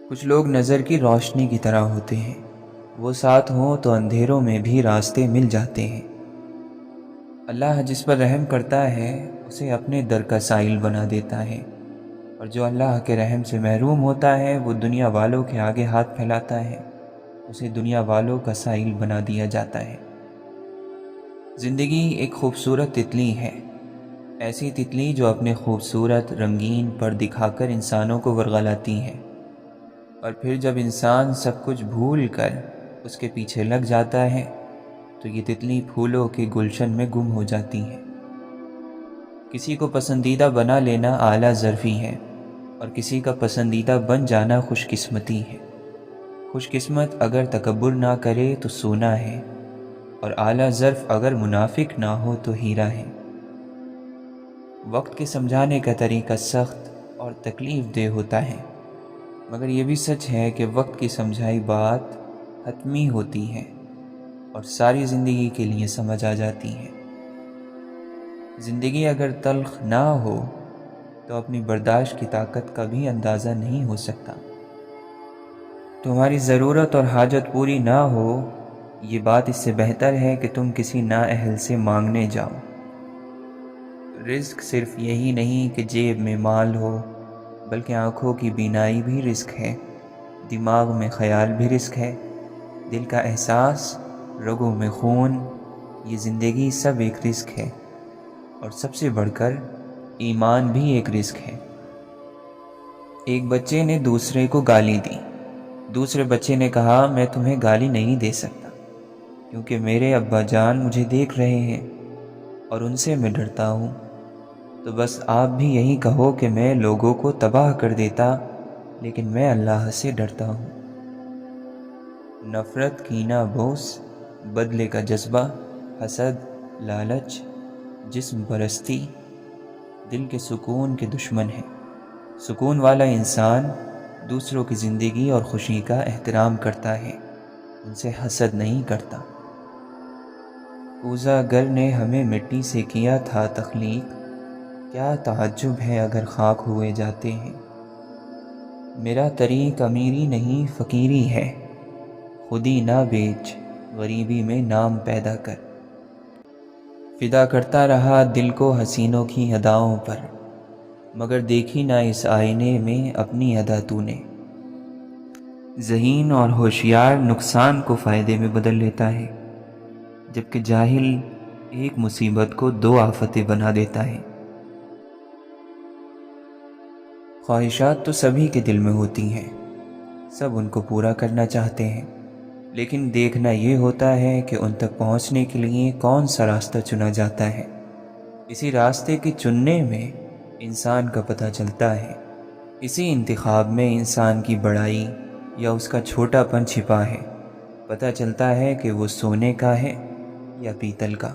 کچھ لوگ نظر کی روشنی کی طرح ہوتے ہیں، وہ ساتھ ہوں تو اندھیروں میں بھی راستے مل جاتے ہیں۔ اللہ جس پر رحم کرتا ہے اسے اپنے در کا سائل بنا دیتا ہے، اور جو اللہ کے رحم سے محروم ہوتا ہے وہ دنیا والوں کے آگے ہاتھ پھیلاتا ہے، اسے دنیا والوں کا سائل بنا دیا جاتا ہے۔ زندگی ایک خوبصورت تتلی ہے، ایسی تتلی جو اپنے خوبصورت رنگین پر دکھا کر انسانوں کو ورغلاتی ہے، اور پھر جب انسان سب کچھ بھول کر اس کے پیچھے لگ جاتا ہے تو یہ تتلی پھولوں کے گلشن میں گم ہو جاتی ہے۔ کسی کو پسندیدہ بنا لینا اعلیٰ ظرفی ہے، اور کسی کا پسندیدہ بن جانا خوش قسمتی ہے۔ خوش قسمت اگر تکبر نہ کرے تو سونا ہے، اور اعلیٰ ظرف اگر منافق نہ ہو تو ہیرا ہے۔ وقت کے سمجھانے کا طریقہ سخت اور تکلیف دہ ہوتا ہے، مگر یہ بھی سچ ہے کہ وقت کی سمجھائی بات حتمی ہوتی ہے اور ساری زندگی کے لیے سمجھ آ جاتی ہے۔ زندگی اگر تلخ نہ ہو تو اپنی برداشت کی طاقت کا بھی اندازہ نہیں ہو سکتا۔ تمہاری ضرورت اور حاجت پوری نہ ہو، یہ بات اس سے بہتر ہے کہ تم کسی نااہل سے مانگنے جاؤ۔ رزق صرف یہی نہیں کہ جیب میں مال ہو، بلکہ آنکھوں کی بینائی بھی رزق ہے، دماغ میں خیال بھی رزق ہے، دل کا احساس، رگوں میں خون، یہ زندگی سب ایک رزق ہے، اور سب سے بڑھ کر ایمان بھی ایک رزق ہے۔ ایک بچے نے دوسرے کو گالی دی۔ دوسرے بچے نے کہا، میں تمہیں گالی نہیں دے سکتا کیونکہ میرے ابا جان مجھے دیکھ رہے ہیں اور ان سے میں ڈرتا ہوں، تو بس آپ بھی یہی کہو کہ میں لوگوں کو تباہ کر دیتا لیکن میں اللہ سے ڈرتا ہوں۔ نفرت، کینہ، بغض، بدلے کا جذبہ، حسد، لالچ، جسم پرستی دل کے سکون کے دشمن ہیں۔ سکون والا انسان دوسروں کی زندگی اور خوشی کا احترام کرتا ہے، ان سے حسد نہیں کرتا۔ کوزہ گر نے ہمیں مٹی سے کیا تھا تخلیق، کیا تعجب ہے اگر خاک ہوئے جاتے ہیں۔ میرا طریق امیری نہیں فقیری ہے، خودی نہ بیچ غریبی میں نام پیدا کر۔ فدا کرتا رہا دل کو حسینوں کی اداؤں پر، مگر دیکھی نہ اس آئینے میں اپنی ادا تو نے۔ ذہین اور ہوشیار نقصان کو فائدے میں بدل لیتا ہے، جبکہ جاہل ایک مصیبت کو دو آفتیں بنا دیتا ہے۔ خواہشات تو سبھی کے دل میں ہوتی ہیں، سب ان کو پورا کرنا چاہتے ہیں، لیکن دیکھنا یہ ہوتا ہے کہ ان تک پہنچنے کے لیے کون سا راستہ چنا جاتا ہے۔ اسی راستے کے چننے میں انسان کا پتہ چلتا ہے، اسی انتخاب میں انسان کی بڑائی یا اس کا چھوٹا پن چھپا ہے۔ پتہ چلتا ہے کہ وہ سونے کا ہے یا پیتل کا۔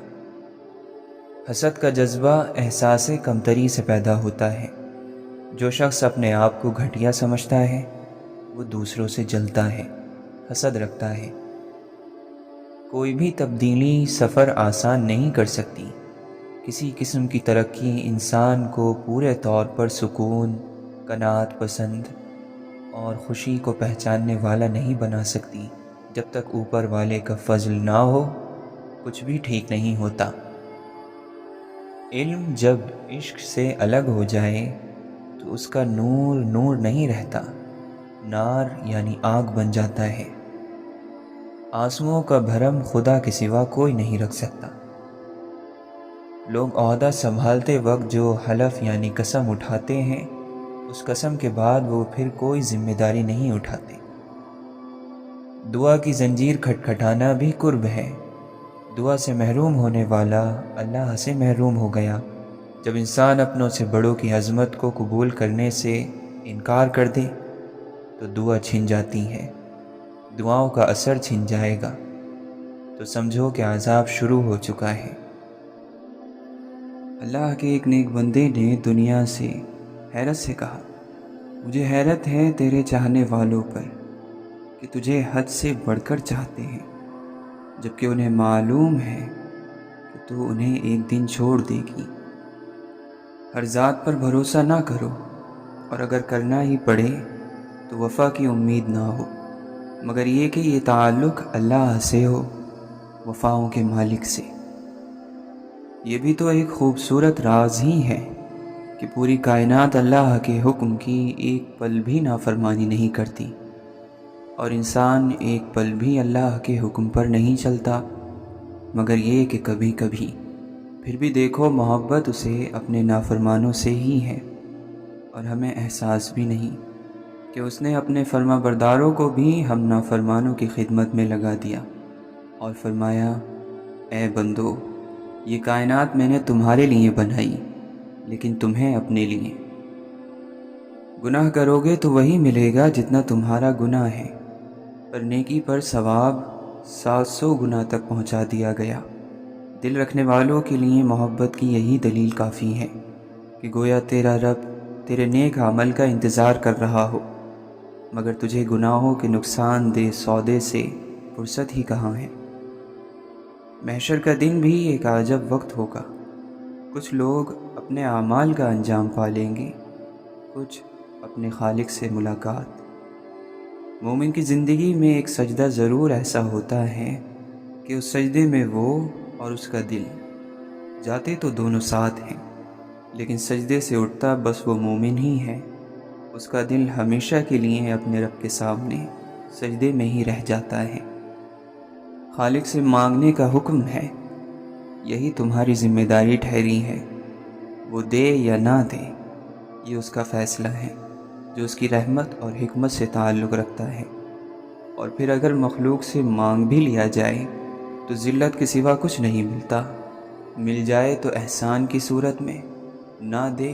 حسد کا جذبہ احساس کمتری سے پیدا ہوتا ہے۔ جو شخص اپنے آپ کو گھٹیا سمجھتا ہے وہ دوسروں سے جلتا ہے، حسد رکھتا ہے۔ کوئی بھی تبدیلی سفر آسان نہیں کر سکتی۔ کسی قسم کی ترقی انسان کو پورے طور پر سکون، قناعت پسند اور خوشی کو پہچاننے والا نہیں بنا سکتی۔ جب تک اوپر والے کا فضل نہ ہو کچھ بھی ٹھیک نہیں ہوتا۔ علم جب عشق سے الگ ہو جائے تو اس کا نور نور نہیں رہتا، نار یعنی آگ بن جاتا ہے۔ آنسوؤں کا بھرم خدا کے سوا کوئی نہیں رکھ سکتا۔ لوگ عہدہ سنبھالتے وقت جو حلف یعنی قسم اٹھاتے ہیں، اس قسم کے بعد وہ پھر کوئی ذمہ داری نہیں اٹھاتے۔ دعا کی زنجیر کھٹکھٹانا بھی قرب ہے۔ دعا سے محروم ہونے والا اللہ سے محروم ہو گیا۔ جب انسان اپنوں سے بڑوں کی عظمت کو قبول کرنے سے انکار کر دے تو دعا چھن جاتی ہے، دعاؤں کا اثر چھن جائے گا تو سمجھو کہ عذاب شروع ہو چکا ہے۔ اللہ کے ایک نیک بندے نے دنیا سے حیرت سے کہا، مجھے حیرت ہے تیرے چاہنے والوں پر کہ تجھے حد سے بڑھ کر چاہتے ہیں، جبکہ انہیں معلوم ہے کہ تو انہیں ایک دن چھوڑ دے گی۔ ہر ذات پر بھروسہ نہ کرو، اور اگر کرنا ہی پڑے تو وفا کی امید نہ ہو، مگر یہ کہ یہ تعلق اللہ سے ہو، وفاؤں کے مالک سے۔ یہ بھی تو ایک خوبصورت راز ہی ہے کہ پوری کائنات اللہ کے حکم کی ایک پل بھی نافرمانی نہیں کرتی، اور انسان ایک پل بھی اللہ کے حکم پر نہیں چلتا، مگر یہ کہ کبھی کبھی پھر بھی دیکھو محبت اسے اپنے نافرمانوں سے ہی ہے، اور ہمیں احساس بھی نہیں کہ اس نے اپنے فرما برداروں کو بھی ہم نافرمانوں کی خدمت میں لگا دیا اور فرمایا، اے بندو، یہ کائنات میں نے تمہارے لیے بنائی، لیکن تمہیں اپنے لیے۔ گناہ کرو گے تو وہی ملے گا جتنا تمہارا گناہ ہے، پر نیکی پر ثواب 700 گنا تک پہنچا دیا گیا۔ دل رکھنے والوں کے لیے محبت کی یہی دلیل کافی ہے کہ گویا تیرا رب تیرے نیک عمل کا انتظار کر رہا ہو، مگر تجھے گناہوں کے نقصان دہ سودے سے فرصت ہی کہاں ہے۔ محشر کا دن بھی ایک عجب وقت ہوگا۔ کچھ لوگ اپنے اعمال کا انجام پالیں گے، کچھ اپنے خالق سے ملاقات۔ مومن کی زندگی میں ایک سجدہ ضرور ایسا ہوتا ہے کہ اس سجدے میں وہ اور اس کا دل، جاتے تو دونوں ساتھ ہیں، لیکن سجدے سے اٹھتا بس وہ مومن ہی ہے۔ اس کا دل ہمیشہ کے لیے اپنے رب کے سامنے سجدے میں ہی رہ جاتا ہے۔ خالق سے مانگنے کا حکم ہے، یہی تمہاری ذمہ داری ٹھہری ہے۔ وہ دے یا نہ دے، یہ اس کا فیصلہ ہے جو اس کی رحمت اور حکمت سے تعلق رکھتا ہے۔ اور پھر اگر مخلوق سے مانگ بھی لیا جائے تو ذلت کے سوا کچھ نہیں ملتا، مل جائے تو احسان کی صورت میں، نہ دے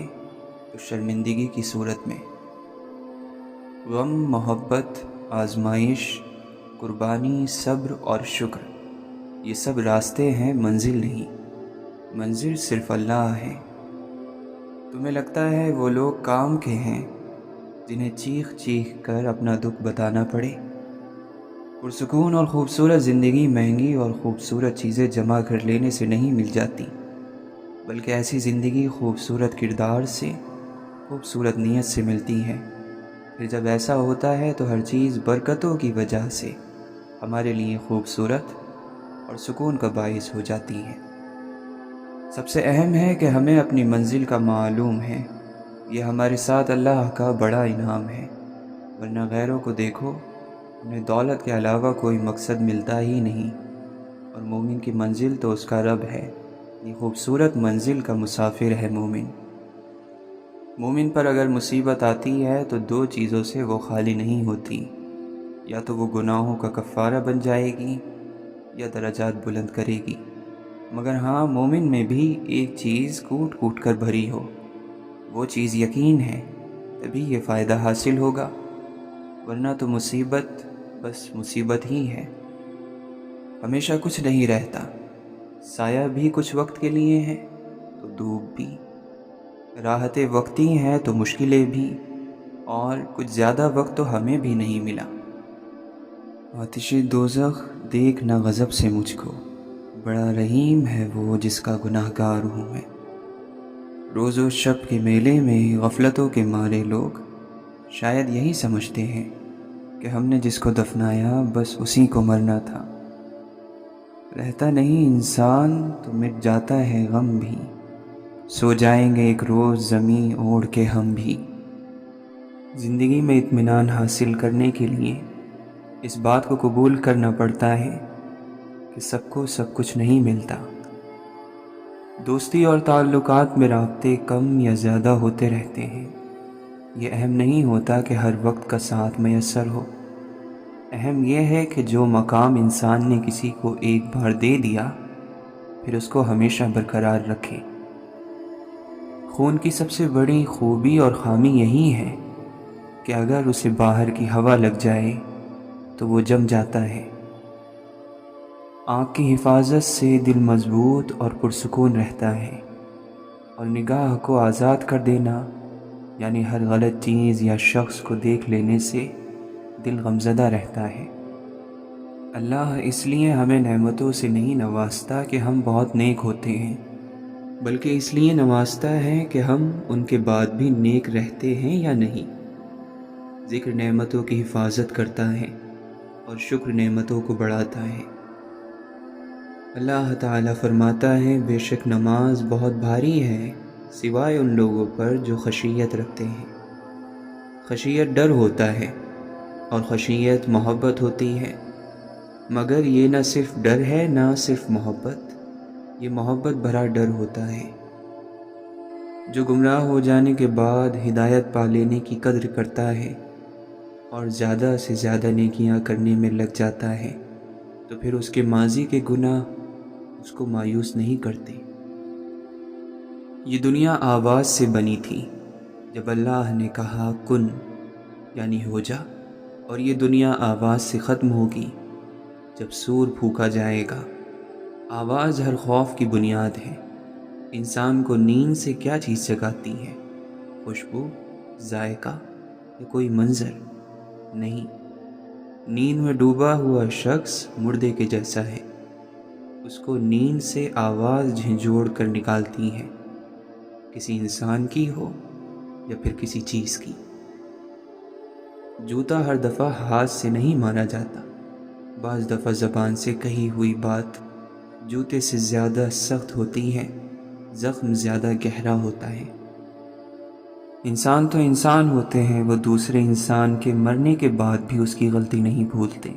تو شرمندگی کی صورت میں۔ غم، محبت، آزمائش، قربانی، صبر اور شکر، یہ سب راستے ہیں، منزل نہیں۔ منزل صرف اللہ ہے۔ تمہیں لگتا ہے وہ لوگ کام کے ہیں جنہیں چیخ چیخ کر اپنا دکھ بتانا پڑے؟ پرسکون اور خوبصورت زندگی مہنگی اور خوبصورت چیزیں جمع کر لینے سے نہیں مل جاتی، بلکہ ایسی زندگی خوبصورت کردار سے، خوبصورت نیت سے ملتی ہے۔ پھر جب ایسا ہوتا ہے تو ہر چیز برکتوں کی وجہ سے ہمارے لیے خوبصورت اور سکون کا باعث ہو جاتی ہے۔ سب سے اہم ہے کہ ہمیں اپنی منزل کا معلوم ہے، یہ ہمارے ساتھ اللہ کا بڑا انعام ہے، ورنہ غیروں کو دیکھو، انہیں دولت کے علاوہ کوئی مقصد ملتا ہی نہیں، اور مومن کی منزل تو اس کا رب ہے۔ یہ خوبصورت منزل کا مسافر ہے مومن۔ مومن پر اگر مصیبت آتی ہے تو دو چیزوں سے وہ خالی نہیں ہوتی، یا تو وہ گناہوں کا کفارہ بن جائے گی یا درجات بلند کرے گی، مگر ہاں، مومن میں بھی ایک چیز کوٹ کوٹ کر بھری ہو، وہ چیز یقین ہے، تبھی یہ فائدہ حاصل ہوگا، ورنہ تو مصیبت بس مصیبت ہی ہے۔ ہمیشہ کچھ نہیں رہتا، سایہ بھی کچھ وقت کے لیے ہے تو دھوپ بھی، راحتیں وقتی ہیں تو مشکلیں بھی، اور کچھ زیادہ وقت تو ہمیں بھی نہیں ملا۔ آتش دوزخ دیکھ نہ غضب سے مجھ کو، بڑا رحیم ہے وہ جس کا گناہ گار ہوں میں۔ روز و شب کے میلے میں غفلتوں کے مارے لوگ شاید یہی سمجھتے ہیں کہ ہم نے جس کو دفنایا بس اسی کو مرنا تھا۔ رہتا نہیں انسان تو مٹ جاتا ہے غم بھی، سو جائیں گے ایک روز زمیں اوڑھ کے ہم بھی۔ زندگی میں اطمینان حاصل کرنے کے لیے اس بات کو قبول کرنا پڑتا ہے کہ سب کو سب کچھ نہیں ملتا۔ دوستی اور تعلقات میں رابطے کم یا زیادہ ہوتے رہتے ہیں، یہ اہم نہیں ہوتا کہ ہر وقت کا ساتھ میسر ہو، اہم یہ ہے کہ جو مقام انسان نے کسی کو ایک بار دے دیا پھر اس کو ہمیشہ برقرار رکھے۔ خون کی سب سے بڑی خوبی اور خامی یہی ہے کہ اگر اسے باہر کی ہوا لگ جائے تو وہ جم جاتا ہے۔ آنکھ کی حفاظت سے دل مضبوط اور پرسکون رہتا ہے، اور نگاہ کو آزاد کر دینا یعنی ہر غلط چیز یا شخص کو دیکھ لینے سے دل غمزدہ رہتا ہے۔ اللہ اس لیے ہمیں نعمتوں سے نہیں نوازتا کہ ہم بہت نیک ہوتے ہیں، بلکہ اس لیے نوازتا ہے کہ ہم ان کے بعد بھی نیک رہتے ہیں یا نہیں۔ ذکر نعمتوں کی حفاظت کرتا ہے اور شکر نعمتوں کو بڑھاتا ہے۔ اللہ تعالیٰ فرماتا ہے، بے شک نماز بہت بھاری ہے سوائے ان لوگوں پر جو خشیت رکھتے ہیں۔ خشیت ڈر ہوتا ہے اور خشیت محبت ہوتی ہے، مگر یہ نہ صرف ڈر ہے نہ صرف محبت، یہ محبت بھرا ڈر ہوتا ہے۔ جو گمراہ ہو جانے کے بعد ہدایت پا لینے کی قدر کرتا ہے اور زیادہ سے زیادہ نیکیاں کرنے میں لگ جاتا ہے، تو پھر اس کے ماضی کے گناہ اس کو مایوس نہیں کرتے۔ یہ دنیا آواز سے بنی تھی، جب اللہ نے کہا کن یعنی ہو جا، اور یہ دنیا آواز سے ختم ہوگی جب سور پھونکا جائے گا۔ آواز ہر خوف کی بنیاد ہے۔ انسان کو نیند سے کیا چیز جگاتی ہے؟ خوشبو، ذائقہ یا کوئی منظر؟ نہیں، نیند میں ڈوبا ہوا شخص مردے کے جیسا ہے۔ اس کو نیند سے آواز جھنجھوڑ کر نکالتی ہے، کسی انسان کی ہو یا پھر کسی چیز کی۔ جوتا ہر دفعہ ہاتھ سے نہیں مارا جاتا، بعض دفعہ زبان سے کہی ہوئی بات جوتے سے زیادہ سخت ہوتی ہے، زخم زیادہ گہرا ہوتا ہے۔ انسان تو انسان ہوتے ہیں، وہ دوسرے انسان کے مرنے کے بعد بھی اس کی غلطی نہیں بھولتے۔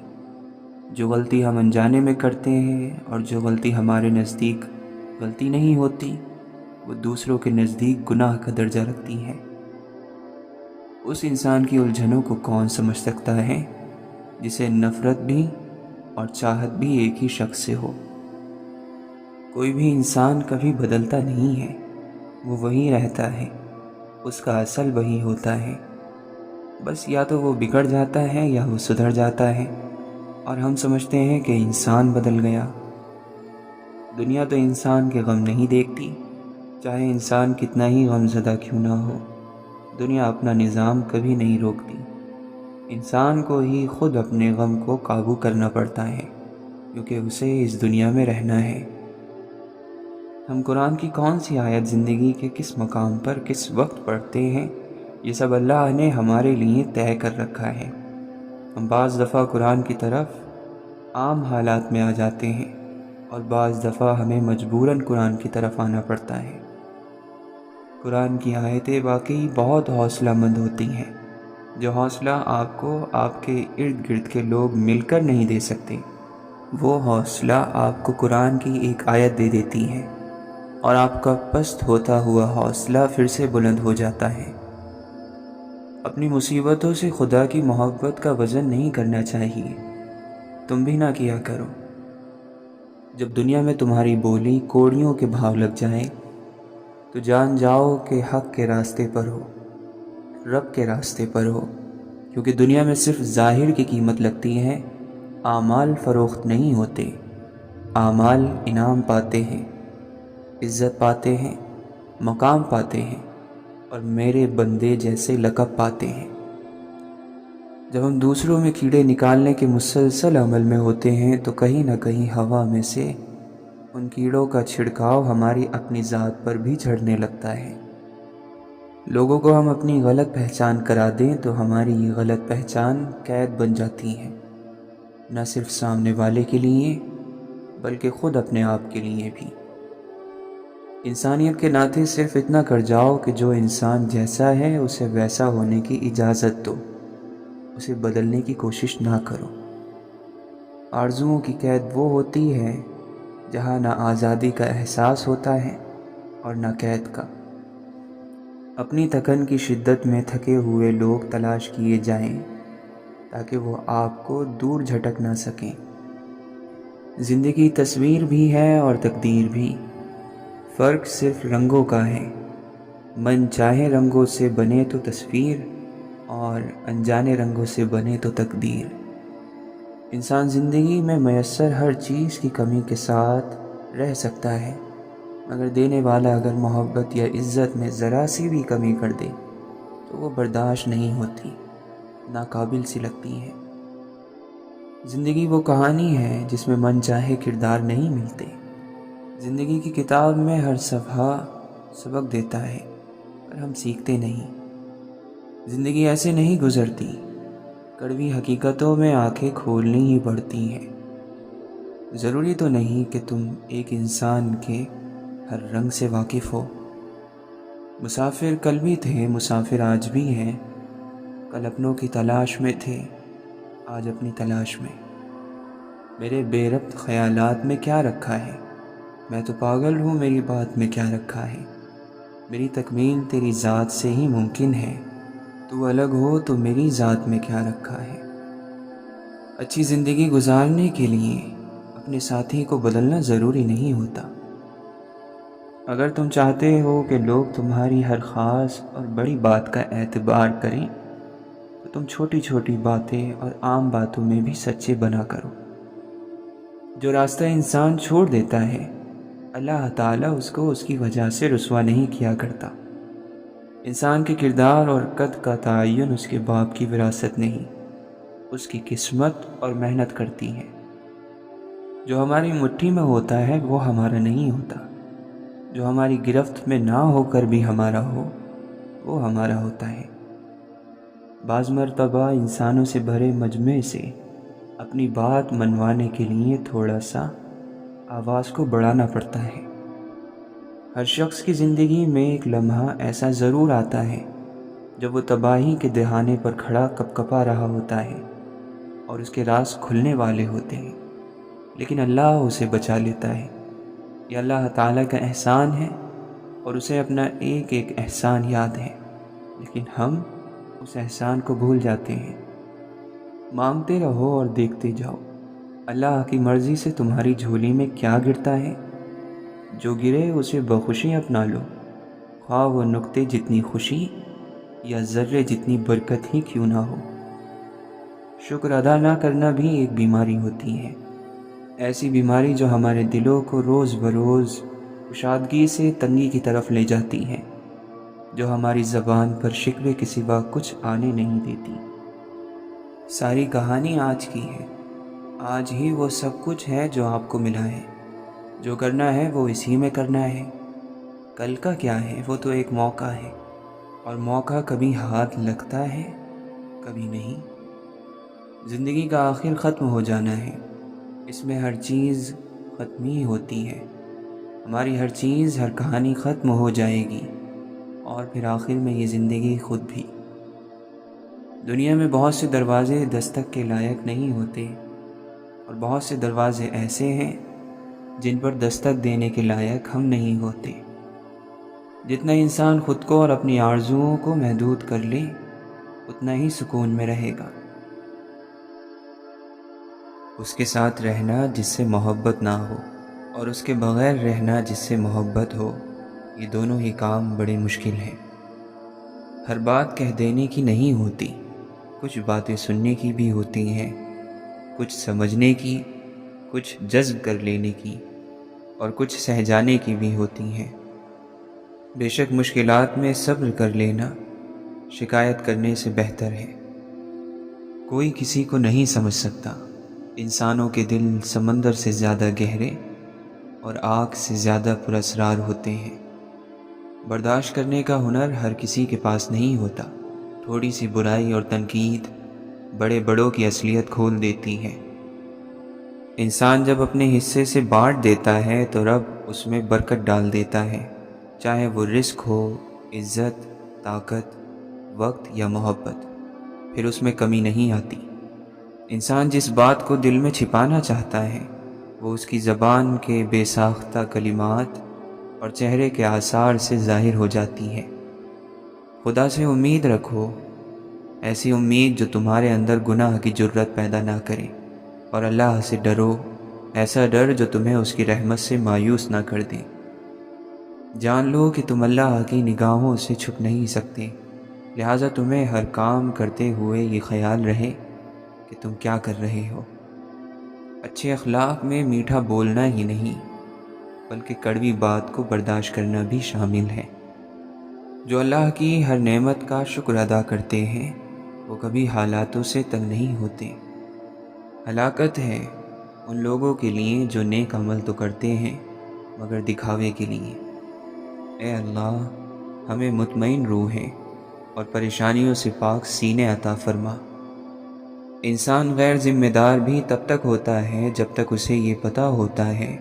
جو غلطی ہم انجانے میں کرتے ہیں اور جو غلطی ہمارے نزدیک غلطی نہیں ہوتی، وہ دوسروں کے نزدیک گناہ کا درجہ رکھتی ہے۔ اس انسان کی الجھنوں کو کون سمجھ سکتا ہے جسے نفرت بھی اور چاہت بھی ایک ہی شخص سے ہو؟ کوئی بھی انسان کبھی بدلتا نہیں ہے، وہ وہی رہتا ہے، اس کا اصل وہی ہوتا ہے۔ بس یا تو وہ بگڑ جاتا ہے یا وہ سدھر جاتا ہے، اور ہم سمجھتے ہیں کہ انسان بدل گیا۔ دنیا تو انسان کے غم نہیں دیکھتی، چاہے انسان کتنا ہی غم زدہ کیوں نہ ہو۔ دنیا اپنا نظام کبھی نہیں روکتی، انسان کو ہی خود اپنے غم کو قابو کرنا پڑتا ہے، کیونکہ اسے اس دنیا میں رہنا ہے۔ ہم قرآن کی کون سی آیت زندگی کے کس مقام پر کس وقت پڑھتے ہیں، یہ سب اللہ نے ہمارے لیے طے کر رکھا ہے۔ ہم بعض دفعہ قرآن کی طرف عام حالات میں آ جاتے ہیں اور بعض دفعہ ہمیں مجبوراً قرآن کی طرف آنا پڑتا ہے۔ قرآن کی آیتیں واقعی بہت حوصلہ مند ہوتی ہیں، جو حوصلہ آپ کو آپ کے ارد گرد کے لوگ مل کر نہیں دے سکتے، وہ حوصلہ آپ کو قرآن کی ایک آیت دے دیتی ہے، اور آپ کا پست ہوتا ہوا حوصلہ پھر سے بلند ہو جاتا ہے۔ اپنی مصیبتوں سے خدا کی محبت کا وزن نہیں کرنا چاہیے، تم بھی نہ کیا کرو۔ جب دنیا میں تمہاری بولی کوڑیوں کے بھاؤ لگ جائے تو جان جاؤ کہ حق کے راستے پر ہو، رب کے راستے پر ہو، کیونکہ دنیا میں صرف ظاہر کی قیمت لگتی ہے، اعمال فروخت نہیں ہوتے۔ اعمال انعام پاتے ہیں، عزت پاتے ہیں، مقام پاتے ہیں، اور میرے بندے جیسے لقب پاتے ہیں۔ جب ہم دوسروں میں کیڑے نکالنے کے مسلسل عمل میں ہوتے ہیں تو کہیں نہ کہیں ہوا میں سے ان کیڑوں کا چھڑکاؤ ہماری اپنی ذات پر بھی جھڑنے لگتا ہے۔ لوگوں کو ہم اپنی غلط پہچان کرا دیں تو ہماری یہ غلط پہچان قید بن جاتی ہے، نہ صرف سامنے والے کے لیے بلکہ خود اپنے آپ کے لیے بھی۔ انسانیت کے ناطے صرف اتنا کر جاؤ کہ جو انسان جیسا ہے اسے ویسا ہونے کی اجازت دو، اسے بدلنے کی کوشش نہ کرو۔ آرزوؤں کی قید وہ ہوتی ہے جہاں نہ آزادی کا احساس ہوتا ہے اور نہ قید کا۔ اپنی تھکن کی شدت میں تھکے ہوئے لوگ تلاش کیے جائیں تاکہ وہ آپ کو دور جھٹک نہ سکیں۔ زندگی تصویر بھی ہے اور تقدیر بھی، فرق صرف رنگوں کا ہے۔ من چاہے رنگوں سے بنے تو تصویر، اور انجانے رنگوں سے بنے تو تقدیر۔ انسان زندگی میں میسر ہر چیز کی کمی کے ساتھ رہ سکتا ہے، مگر دینے والا اگر محبت یا عزت میں ذرا سی بھی کمی کر دے تو وہ برداشت نہیں ہوتی، ناقابل سی لگتی ہے۔ زندگی وہ کہانی ہے جس میں من چاہے کردار نہیں ملتے۔ زندگی کی کتاب میں ہر صفحہ سبق دیتا ہے، پر ہم سیکھتے نہیں۔ زندگی ایسے نہیں گزرتی، کڑوی حقیقتوں میں آنکھیں کھولنی ہی پڑتی ہیں۔ ضروری تو نہیں کہ تم ایک انسان کے ہر رنگ سے واقف ہو۔ مسافر کل بھی تھے، مسافر آج بھی ہیں، کل اپنوں کی تلاش میں تھے، آج اپنی تلاش میں۔ میرے بے ربط خیالات میں کیا رکھا ہے؟ میں تو پاگل ہوں، میری بات میں کیا رکھا ہے؟ میری تکمیل تیری ذات سے ہی ممکن ہے، تو الگ ہو تو میری ذات میں کیا رکھا ہے؟ اچھی زندگی گزارنے کے لیے اپنے ساتھی کو بدلنا ضروری نہیں ہوتا۔ اگر تم چاہتے ہو کہ لوگ تمہاری ہر خاص اور بڑی بات کا اعتبار کریں تو تم چھوٹی چھوٹی باتیں اور عام باتوں میں بھی سچے بنا کرو۔ جو راستہ انسان چھوڑ دیتا ہے، اللہ تعالیٰ اس کو اس کی وجہ سے رسوا نہیں کیا کرتا۔ انسان کے کردار اور قد کا تعین اس کے باپ کی وراثت نہیں، اس کی قسمت اور محنت کرتی ہے۔ جو ہماری مٹھی میں ہوتا ہے وہ ہمارا نہیں ہوتا، جو ہماری گرفت میں نہ ہو کر بھی ہمارا ہو وہ ہمارا ہوتا ہے۔ بعض مرتبہ انسانوں سے بھرے مجمع سے اپنی بات منوانے کے لیے تھوڑا سا آواز کو بڑھانا پڑتا ہے۔ ہر شخص کی زندگی میں ایک لمحہ ایسا ضرور آتا ہے جب وہ تباہی کے دہانے پر کھڑا کپکپا رہا ہوتا ہے اور اس کے راز کھلنے والے ہوتے ہیں، لیکن اللہ اسے بچا لیتا ہے۔ یہ اللہ تعالیٰ کا احسان ہے اور اسے اپنا ایک ایک احسان یاد ہے، لیکن ہم اس احسان کو بھول جاتے ہیں۔ مانگتے رہو اور دیکھتے جاؤ، اللہ کی مرضی سے تمہاری جھولی میں کیا گرتا ہے۔ جو گرے اسے بخوشی اپنا لو، خواہ وہ نقطے جتنی خوشی یا ذرے جتنی برکت ہی کیوں نہ ہو۔ شکر ادا نہ کرنا بھی ایک بیماری ہوتی ہے، ایسی بیماری جو ہمارے دلوں کو روز بروز کشادگی سے تنگی کی طرف لے جاتی ہے، جو ہماری زبان پر شکوے کے سوا کچھ آنے نہیں دیتی۔ ساری کہانی آج کی ہے، آج ہی وہ سب کچھ ہے جو آپ کو ملا ہے۔ جو کرنا ہے وہ اسی میں کرنا ہے۔ کل کا کیا ہے، وہ تو ایک موقع ہے، اور موقع کبھی ہاتھ لگتا ہے کبھی نہیں۔ زندگی کا آخر ختم ہو جانا ہے، اس میں ہر چیز ختم ہی ہوتی ہے۔ ہماری ہر چیز، ہر کہانی ختم ہو جائے گی، اور پھر آخر میں یہ زندگی خود بھی۔ دنیا میں بہت سے دروازے دستک کے لائق نہیں ہوتے، اور بہت سے دروازے ایسے ہیں جن پر دستک دینے کے لائق ہم نہیں ہوتے۔ جتنا انسان خود کو اور اپنی آرزوؤں کو محدود کر لے، اتنا ہی سکون میں رہے گا۔ اس کے ساتھ رہنا جس سے محبت نہ ہو، اور اس کے بغیر رہنا جس سے محبت ہو، یہ دونوں ہی کام بڑے مشکل ہیں۔ ہر بات کہہ دینے کی نہیں ہوتی، کچھ باتیں سننے کی بھی ہوتی ہیں، کچھ سمجھنے کی، کچھ جذب کر لینے کی، اور کچھ سہ جانے کی بھی ہوتی ہیں۔ بے شک مشکلات میں صبر کر لینا شکایت کرنے سے بہتر ہے۔ کوئی کسی کو نہیں سمجھ سکتا، انسانوں کے دل سمندر سے زیادہ گہرے اور آگ سے زیادہ پراسرار ہوتے ہیں۔ برداشت کرنے کا ہنر ہر کسی کے پاس نہیں ہوتا، تھوڑی سی برائی اور تنقید بڑے بڑوں کی اصلیت کھول دیتی ہے۔ انسان جب اپنے حصے سے بانٹ دیتا ہے تو رب اس میں برکت ڈال دیتا ہے، چاہے وہ رزق ہو، عزت، طاقت، وقت یا محبت، پھر اس میں کمی نہیں آتی۔ انسان جس بات کو دل میں چھپانا چاہتا ہے وہ اس کی زبان کے بے ساختہ کلمات اور چہرے کے آثار سے ظاہر ہو جاتی ہے۔ خدا سے امید رکھو، ایسی امید جو تمہارے اندر گناہ کی جرت پیدا نہ کرے، اور اللہ سے ڈرو، ایسا ڈر جو تمہیں اس کی رحمت سے مایوس نہ کر دے۔ جان لو کہ تم اللہ کی نگاہوں سے چھپ نہیں سکتے، لہٰذا تمہیں ہر کام کرتے ہوئے یہ خیال رہے کہ تم کیا کر رہے ہو۔ اچھے اخلاق میں میٹھا بولنا ہی نہیں بلکہ کڑوی بات کو برداشت کرنا بھی شامل ہے۔ جو اللہ کی ہر نعمت کا شکر ادا کرتے ہیں وہ کبھی حالاتوں سے تنگ نہیں ہوتے۔ ہلاکت ہے ان لوگوں کے لیے جو نیک عمل تو کرتے ہیں مگر دکھاوے کے لیے۔ اے اللہ، ہمیں مطمئن روحیں اور پریشانیوں سے پاک سینے عطا فرما۔ انسان غیر ذمہ دار بھی تب تک ہوتا ہے جب تک اسے یہ پتہ ہوتا ہے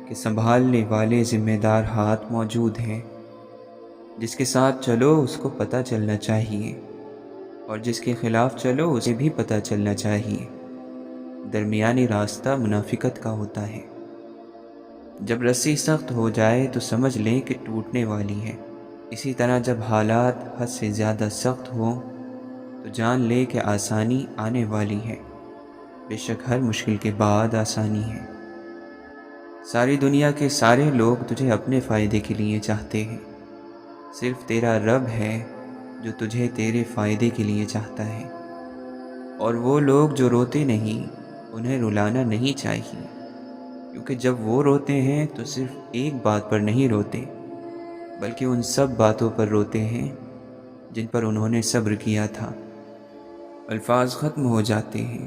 کہ سنبھالنے والے ذمہ دار ہاتھ موجود ہیں۔ جس کے ساتھ چلو اس کو پتہ چلنا چاہیے، اور جس کے خلاف چلو اسے بھی پتہ چلنا چاہیے۔ درمیانی راستہ منافقت کا ہوتا ہے۔ جب رسی سخت ہو جائے تو سمجھ لیں کہ ٹوٹنے والی ہے۔ اسی طرح جب حالات حد سے زیادہ سخت ہوں تو جان لے کہ آسانی آنے والی ہے۔ بے شک ہر مشکل کے بعد آسانی ہے۔ ساری دنیا کے سارے لوگ تجھے اپنے فائدے کے لیے چاہتے ہیں، صرف تیرا رب ہے جو تجھے تیرے فائدے کے لیے چاہتا ہے۔ اور وہ لوگ جو روتے نہیں انہیں رلانا نہیں چاہیے، کیونکہ جب وہ روتے ہیں تو صرف ایک بات پر نہیں روتے بلکہ ان سب باتوں پر روتے ہیں جن پر انہوں نے صبر کیا تھا۔ الفاظ ختم ہو جاتے ہیں،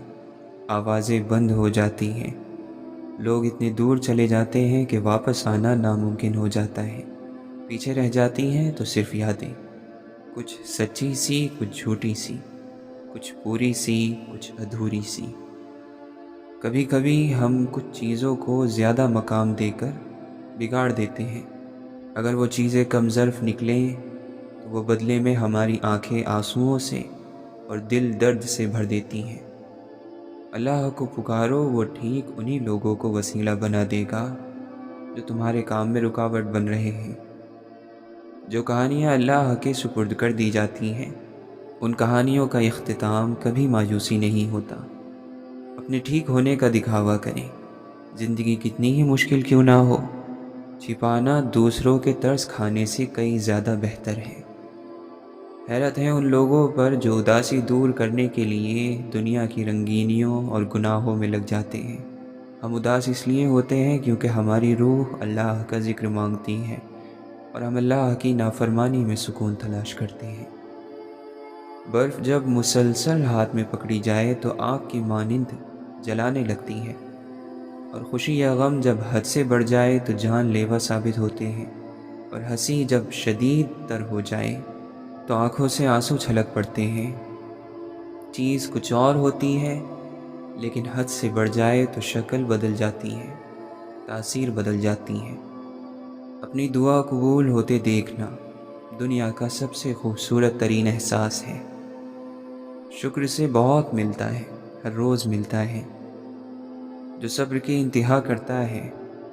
آوازیں بند ہو جاتی ہیں، لوگ اتنے دور چلے جاتے ہیں کہ واپس آنا ناممکن ہو جاتا ہے۔ پیچھے رہ جاتی ہیں تو صرف یادیں، کچھ سچی سی، کچھ جھوٹی سی، کچھ پوری سی، کچھ ادھوری سی۔ کبھی کبھی ہم کچھ چیزوں کو زیادہ مقام دے کر بگاڑ دیتے ہیں۔ اگر وہ چیزیں کم ظرف نکلیں تو وہ بدلے میں ہماری آنکھیں آنسوؤں سے اور دل درد سے بھر دیتی ہیں۔ اللہ کو پکارو، وہ ٹھیک انہی لوگوں کو وسیلہ بنا دے گا جو تمہارے کام میں رکاوٹ بن رہے ہیں۔ جو کہانیاں اللہ کے سپرد کر دی جاتی ہیں ان کہانیوں کا اختتام کبھی مایوسی نہیں ہوتا۔ اپنے ٹھیک ہونے کا دکھاوا کریں، زندگی کتنی ہی مشکل کیوں نہ ہو، چھپانا دوسروں کے ترس کھانے سے کئی زیادہ بہتر ہے۔ حیرت ہے ان لوگوں پر جو اداسی دور کرنے کے لیے دنیا کی رنگینیوں اور گناہوں میں لگ جاتے ہیں۔ ہم اداس اس لیے ہوتے ہیں کیونکہ ہماری روح اللہ کا ذکر مانگتی ہے اور ہم اللہ کی نافرمانی میں سکون تلاش کرتے ہیں۔ برف جب مسلسل ہاتھ میں پکڑی جائے تو آگ کی مانند جلانے لگتی ہے، اور خوشی یا غم جب حد سے بڑھ جائے تو جان لیوا ثابت ہوتے ہیں، اور ہنسی جب شدید تر ہو جائے تو آنکھوں سے آنسو چھلک پڑتے ہیں۔ چیز کچھ اور ہوتی ہے لیکن حد سے بڑھ جائے تو شکل بدل جاتی ہے، تاثیر بدل جاتی ہے۔ اپنی دعا قبول ہوتے دیکھنا دنیا کا سب سے خوبصورت ترین احساس ہے۔ شکر سے بہت ملتا ہے، ہر روز ملتا ہے۔ جو صبر کی انتہا کرتا ہے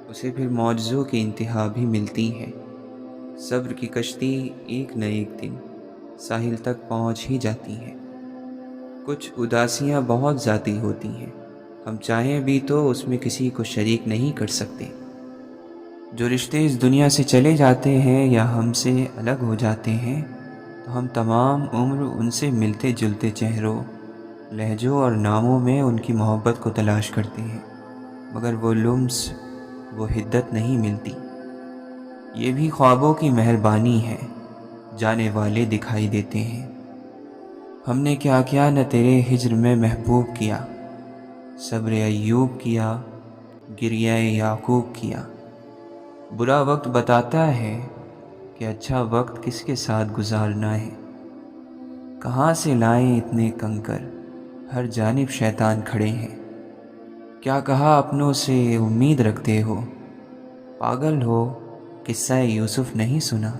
اسے پھر معجزوں کی انتہا بھی ملتی ہے۔ صبر کی کشتی ایک نہ ایک دن ساحل تک پہنچ ہی جاتی ہے۔ کچھ اداسیاں بہت ذاتی ہوتی ہیں، ہم چاہیں بھی تو اس میں کسی کو شریک نہیں کر سکتے۔ جو رشتے اس دنیا سے چلے جاتے ہیں یا ہم سے الگ ہو جاتے ہیں تو ہم تمام عمر ان سے ملتے جلتے چہروں، لہجوں اور ناموں میں ان کی محبت کو تلاش کرتے ہیں، مگر وہ لمس، وہ حدت نہیں ملتی۔ یہ بھی خوابوں کی مہربانی ہے، جانے والے دکھائی دیتے ہیں۔ ہم نے کیا کیا نہ تیرے ہجر میں محبوب کیا، صبر ایوب کیا، گریہ یعقوب کیا۔ برا وقت بتاتا ہے کہ اچھا وقت کس کے ساتھ گزارنا ہے۔ کہاں سے لائیں اتنے کنکر، ہر جانب شیطان کھڑے ہیں۔ کیا کہا اپنوں سے امید رکھتے ہو، پاگل ہو قصہ یوسف نہیں سنا۔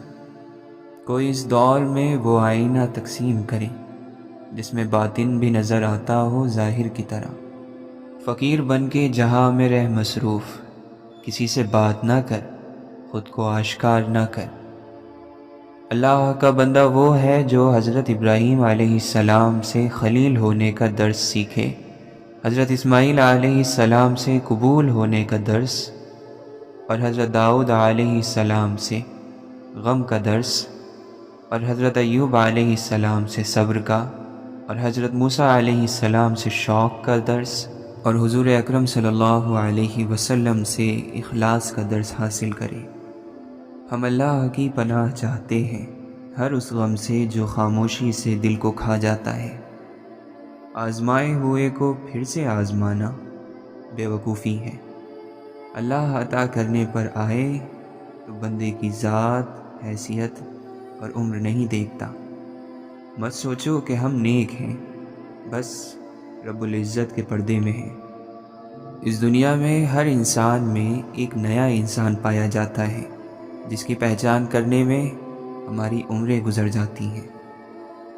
کوئی اس دور میں وہ آئینہ تقسیم کرے جس میں باطن بھی نظر آتا ہو ظاہر کی طرح۔ فقیر بن کے جہاں میں رہ مصروف، کسی سے بات نہ کر، خود کو آشکار نہ کر۔ اللہ کا بندہ وہ ہے جو حضرت ابراہیم علیہ السلام سے خلیل ہونے کا درس سیکھے، حضرت اسماعیل علیہ السلام سے قبول ہونے کا درس، اور حضرت داؤد علیہ السلام سے غم کا درس، اور حضرت ایوب علیہ السلام سے صبر کا، اور حضرت موسیٰ علیہ السلام سے شوق کا درس، اور حضور اکرم صلی اللہ علیہ وسلم سے اخلاص کا درس حاصل کرے۔ ہم اللہ کی پناہ چاہتے ہیں ہر اس غم سے جو خاموشی سے دل کو کھا جاتا ہے۔ آزمائے ہوئے کو پھر سے آزمانا بے وقوفی ہے۔ اللہ عطا کرنے پر آئے تو بندے کی ذات، حیثیت اور عمر نہیں دیکھتا۔ مت سوچو کہ ہم نیک ہیں، بس رب العزت کے پردے میں ہیں۔ اس دنیا میں ہر انسان میں ایک نیا انسان پایا جاتا ہے جس کی پہچان کرنے میں ہماری عمریں گزر جاتی ہیں۔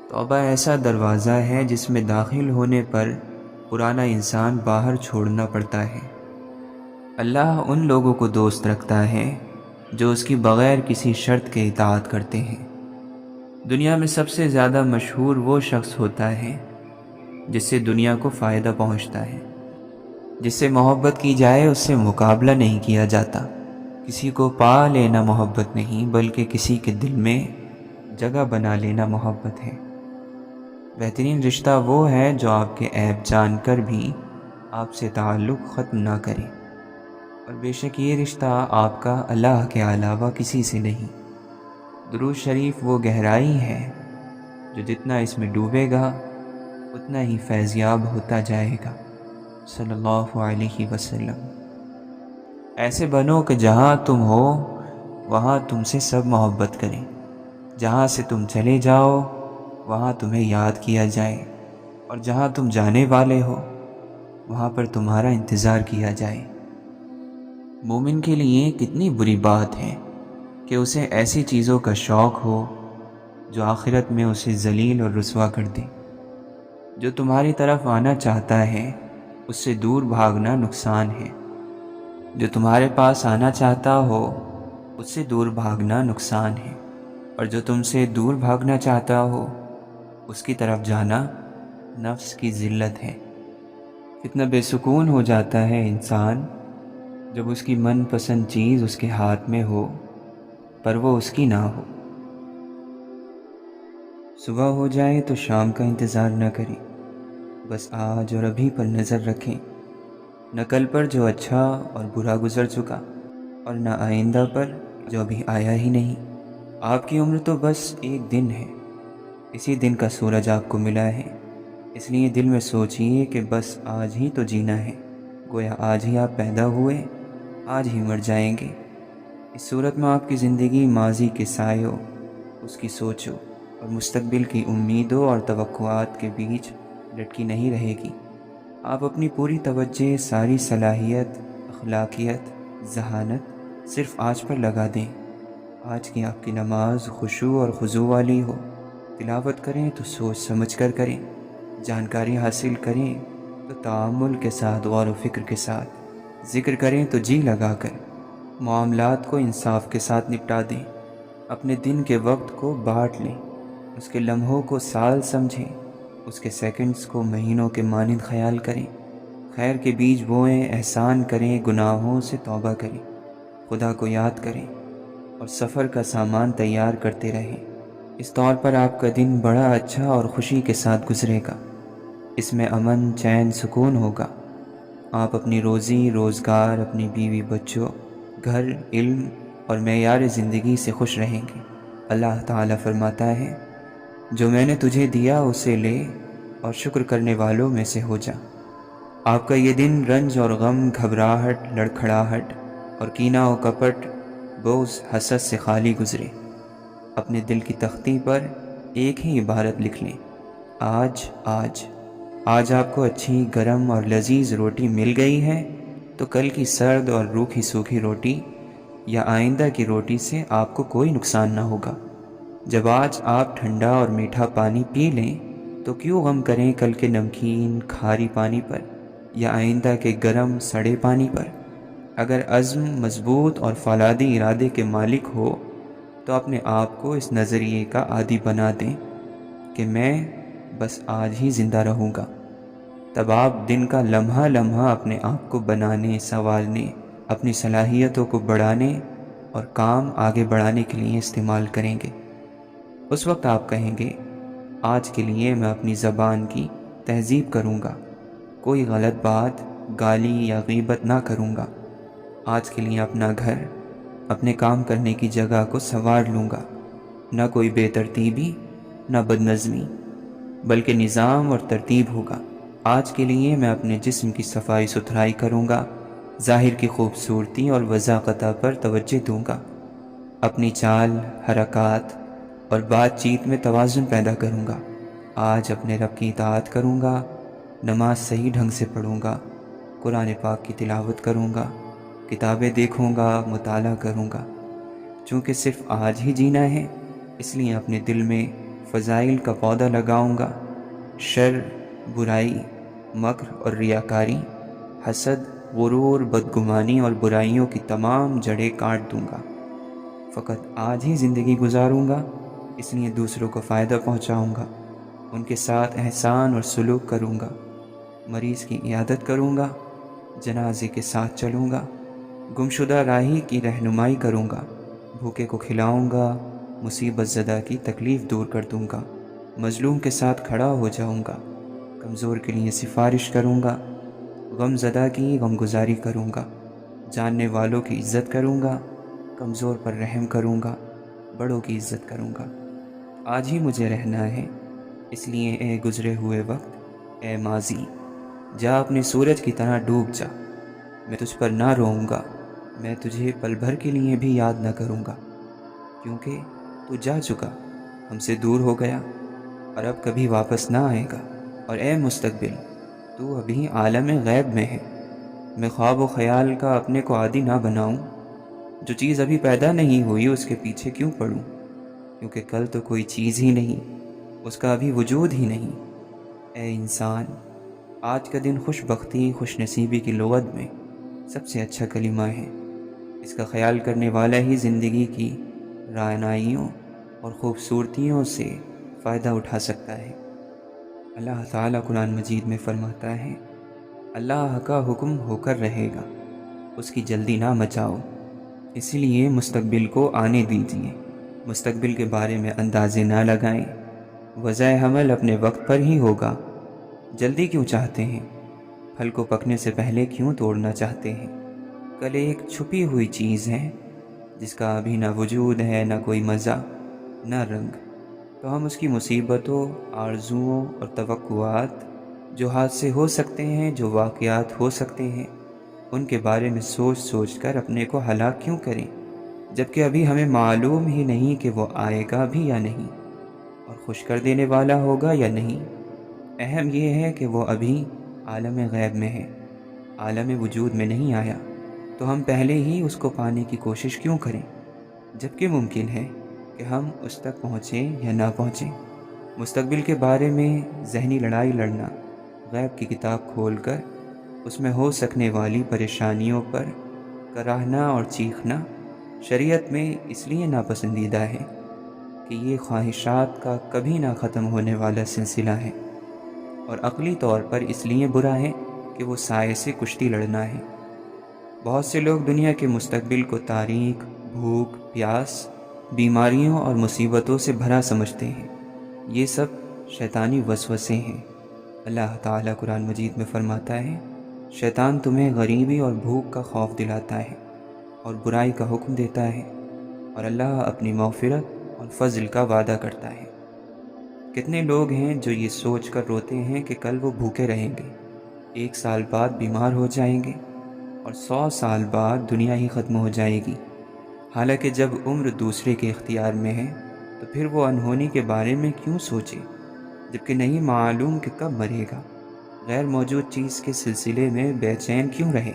توبہ ایسا دروازہ ہے جس میں داخل ہونے پر پرانا انسان باہر چھوڑنا پڑتا ہے۔ اللہ ان لوگوں کو دوست رکھتا ہے جو اس کی بغیر کسی شرط کے اطاعت کرتے ہیں۔ دنیا میں سب سے زیادہ مشہور وہ شخص ہوتا ہے جس سے دنیا کو فائدہ پہنچتا ہے، جس سے محبت کی جائے اس سے مقابلہ نہیں کیا جاتا۔ کسی کو پا لینا محبت نہیں بلکہ کسی کے دل میں جگہ بنا لینا محبت ہے۔ بہترین رشتہ وہ ہے جو آپ کے عیب جان کر بھی آپ سے تعلق ختم نہ کرے، اور بے شک یہ رشتہ آپ کا اللہ کے علاوہ کسی سے نہیں۔ درود شریف وہ گہرائی ہے جو جتنا اس میں ڈوبے گا اتنا ہی فیضیاب ہوتا جائے گا۔ صلی اللہ علیہ وسلم۔ ایسے بنو کہ جہاں تم ہو وہاں تم سے سب محبت کریں، جہاں سے تم چلے جاؤ وہاں تمہیں یاد کیا جائے، اور جہاں تم جانے والے ہو وہاں پر تمہارا انتظار کیا جائے۔ مومن کے لیے کتنی بری بات ہے کہ اسے ایسی چیزوں کا شوق ہو جو آخرت میں اسے ذلیل اور رسوا کر دے۔ جو تمہاری طرف آنا چاہتا ہے اس سے دور بھاگنا نقصان ہے، جو تمہارے پاس آنا چاہتا ہو اس سے دور بھاگنا نقصان ہے، اور جو تم سے دور بھاگنا چاہتا ہو اس کی طرف جانا نفس کی ذلت ہے۔ کتنا بے سکون ہو جاتا ہے انسان جب اس کی من پسند چیز اس کے ہاتھ میں ہو پر وہ اس کی نہ ہو۔ صبح ہو جائے تو شام کا انتظار نہ کریں، بس آج اور ابھی پر نظر رکھیں، نہ کل پر جو اچھا اور برا گزر چکا، اور نہ آئندہ پر جو ابھی آیا ہی نہیں۔ آپ کی عمر تو بس ایک دن ہے، اسی دن کا سورج آپ کو ملا ہے، اس لیے دل میں سوچئے کہ بس آج ہی تو جینا ہے، گویا آج ہی آپ پیدا ہوئے آج ہی مر جائیں گے۔ اس صورت میں آپ کی زندگی ماضی کے سایوں، اس کی سوچوں اور مستقبل کی امیدوں اور توقعات کے بیچ لٹکی نہیں رہے گی۔ آپ اپنی پوری توجہ، ساری صلاحیت، اخلاقیت، ذہانت صرف آج پر لگا دیں۔ آج کی آپ کی نماز خشوع اور خضوع والی ہو، تلاوت کریں تو سوچ سمجھ کر کریں، جانکاری حاصل کریں تو تأمل کے ساتھ، غور و فکر کے ساتھ، ذکر کریں تو جی لگا کر، معاملات کو انصاف کے ساتھ نپٹا دیں، اپنے دن کے وقت کو بانٹ لیں، اس کے لمحوں کو سال سمجھیں، اس کے سیکنڈز کو مہینوں کے مانند خیال کریں، خیر کے بیج بوئیں، احسان کریں، گناہوں سے توبہ کریں، خدا کو یاد کریں اور سفر کا سامان تیار کرتے رہیں۔ اس طور پر آپ کا دن بڑا اچھا اور خوشی کے ساتھ گزرے گا، اس میں امن، چین، سکون ہوگا۔ آپ اپنی روزی روزگار، اپنی بیوی بچوں، گھر، علم اور معیار زندگی سے خوش رہیں گے۔ اللہ تعالیٰ فرماتا ہے، جو میں نے تجھے دیا اسے لے اور شکر کرنے والوں میں سے ہو جا۔ آپ کا یہ دن رنج اور غم، گھبراہٹ، لڑکھڑاہٹ اور کینہ و کپٹ، بغض، حسد سے خالی گزرے۔ اپنے دل کی تختی پر ایک ہی عبارت لکھ لیں، آج آج۔ آج آپ کو اچھی، گرم اور لذیذ روٹی مل گئی ہے تو کل کی سرد اور روکھی سوکھی روٹی یا آئندہ کی روٹی سے آپ کو کوئی نقصان نہ ہوگا۔ جب آج آپ ٹھنڈا اور میٹھا پانی پی لیں تو کیوں غم کریں کل کے نمکین، کھاری پانی پر یا آئندہ کے گرم، سڑے پانی پر۔ اگر عزم مضبوط اور فولادی ارادے کے مالک ہو تو اپنے آپ کو اس نظریے کا عادی بنا دیں کہ میں بس آج ہی زندہ رہوں گا۔ تب آپ دن کا لمحہ لمحہ اپنے آپ کو بنانے، سنوارنے، اپنی صلاحیتوں کو بڑھانے اور کام آگے بڑھانے کے لیے استعمال کریں گے۔ اس وقت آپ کہیں گے، آج کے لیے میں اپنی زبان کی تہذیب کروں گا، کوئی غلط بات، گالی یا غیبت نہ کروں گا۔ آج کے لیے اپنا گھر، اپنے کام کرنے کی جگہ کو سنوار لوں گا، نہ کوئی بے ترتیبی، نہ بدنظمی، بلکہ نظام اور ترتیب ہوگا۔ آج کے لیے میں اپنے جسم کی صفائی ستھرائی کروں گا، ظاہر کی خوبصورتی اور وضاقت پر توجہ دوں گا۔ اپنی چال، حرکات اور بات چیت میں توازن پیدا کروں گا۔ آج اپنے رب کی اطاعت کروں گا، نماز صحیح ڈھنگ سے پڑھوں گا، قرآن پاک کی تلاوت کروں گا، کتابیں دیکھوں گا، مطالعہ کروں گا۔ چونکہ صرف آج ہی جینا ہے، اس لیے اپنے دل میں فضائل کا پودا لگاؤں گا۔ شر، برائی، مکر اور ریاکاری، حسد، غرور، بدگمانی اور برائیوں کی تمام جڑیں کاٹ دوں گا۔ فقط آج ہی زندگی گزاروں گا، اس لیے دوسروں کو فائدہ پہنچاؤں گا، ان کے ساتھ احسان اور سلوک کروں گا، مریض کی عیادت کروں گا، جنازے کے ساتھ چلوں گا، گمشدہ راہی کی رہنمائی کروں گا، بھوکے کو کھلاؤں گا، مصیبت زدہ کی تکلیف دور کر دوں گا، مظلوم کے ساتھ کھڑا ہو جاؤں گا، کمزور کے لیے سفارش کروں گا، غم زدہ کی غمگزاری کروں گا، جاننے والوں کی عزت کروں گا، کمزور پر رحم کروں گا، بڑوں کی عزت کروں گا۔ آج ہی مجھے رہنا ہے، اس لیے اے گزرے ہوئے وقت، اے ماضی، جا اپنے سورج کی طرح ڈوب جا۔ میں تجھ پر نہ روؤں گا، میں تجھے پل بھر کے لیے بھی یاد نہ کروں گا، کیونکہ تو جا چکا، ہم سے دور ہو گیا اور اب کبھی واپس نہ آئے گا۔ اور اے مستقبل، تو ابھی عالم غیب میں ہے، میں خواب و خیال کا اپنے کو عادی نہ بناؤں۔ جو چیز ابھی پیدا نہیں ہوئی اس کے پیچھے کیوں پڑوں، کیونکہ کل تو کوئی چیز ہی نہیں، اس کا ابھی وجود ہی نہیں۔ اے انسان، آج کا دن خوش بختی، خوش نصیبی کی لغت میں سب سے اچھا کلمہ ہے۔ اس کا خیال کرنے والا ہی زندگی کی رعنائیوں اور خوبصورتیوں سے فائدہ اٹھا سکتا ہے۔ اللہ تعالیٰ قرآن مجید میں فرماتا ہے، اللہ کا حکم ہو کر رہے گا، اس کی جلدی نہ مچاؤ، اس لیے مستقبل کو آنے دیجیے، مستقبل کے بارے میں اندازے نہ لگائیں، وضع حمل اپنے وقت پر ہی ہوگا۔ جلدی کیوں چاہتے ہیں؟ پھل کو پکنے سے پہلے کیوں توڑنا چاہتے ہیں؟ کل ایک چھپی ہوئی چیز ہے جس کا ابھی نہ وجود ہے، نہ کوئی مزہ، نہ رنگ، تو ہم اس کی مصیبتوں، آرزوؤں اور توقعات، جو حادثے ہو سکتے ہیں، جو واقعات ہو سکتے ہیں، ان کے بارے میں سوچ سوچ کر اپنے کو ہلاک کیوں کریں، جبکہ ابھی ہمیں معلوم ہی نہیں کہ وہ آئے گا بھی یا نہیں، اور خوش کر دینے والا ہوگا یا نہیں۔ اہم یہ ہے کہ وہ ابھی عالم غیب میں ہے، عالم وجود میں نہیں آیا، تو ہم پہلے ہی اس کو پانے کی کوشش کیوں کریں، جبکہ ممکن ہے کہ ہم اس تک پہنچیں یا نہ پہنچیں۔ مستقبل کے بارے میں ذہنی لڑائی لڑنا، غیب کی کتاب کھول کر اس میں ہو سکنے والی پریشانیوں پر کراہنا اور چیخنا، شریعت میں اس لیے ناپسندیدہ ہے کہ یہ خواہشات کا کبھی نہ ختم ہونے والا سلسلہ ہے، اور عقلی طور پر اس لیے برا ہے کہ وہ سائے سے کشتی لڑنا ہے۔ بہت سے لوگ دنیا کے مستقبل کو تاریک، بھوک، پیاس، بیماریوں اور مصیبتوں سے بھرا سمجھتے ہیں۔ یہ سب شیطانی وسوسے ہیں۔ اللہ تعالیٰ قرآن مجید میں فرماتا ہے، شیطان تمہیں غریبی اور بھوک کا خوف دلاتا ہے اور برائی کا حکم دیتا ہے، اور اللہ اپنی مغفرت اور فضل کا وعدہ کرتا ہے۔ کتنے لوگ ہیں جو یہ سوچ کر روتے ہیں کہ کل وہ بھوکے رہیں گے، 1 سال بعد بیمار ہو جائیں گے، اور 100 سال بعد دنیا ہی ختم ہو جائے گی۔ حالانکہ جب عمر دوسرے کے اختیار میں ہے تو پھر وہ انہونی کے بارے میں کیوں سوچے، جبکہ نہیں معلوم کہ کب مرے گا۔ غیر موجود چیز کے سلسلے میں بے چین کیوں رہے؟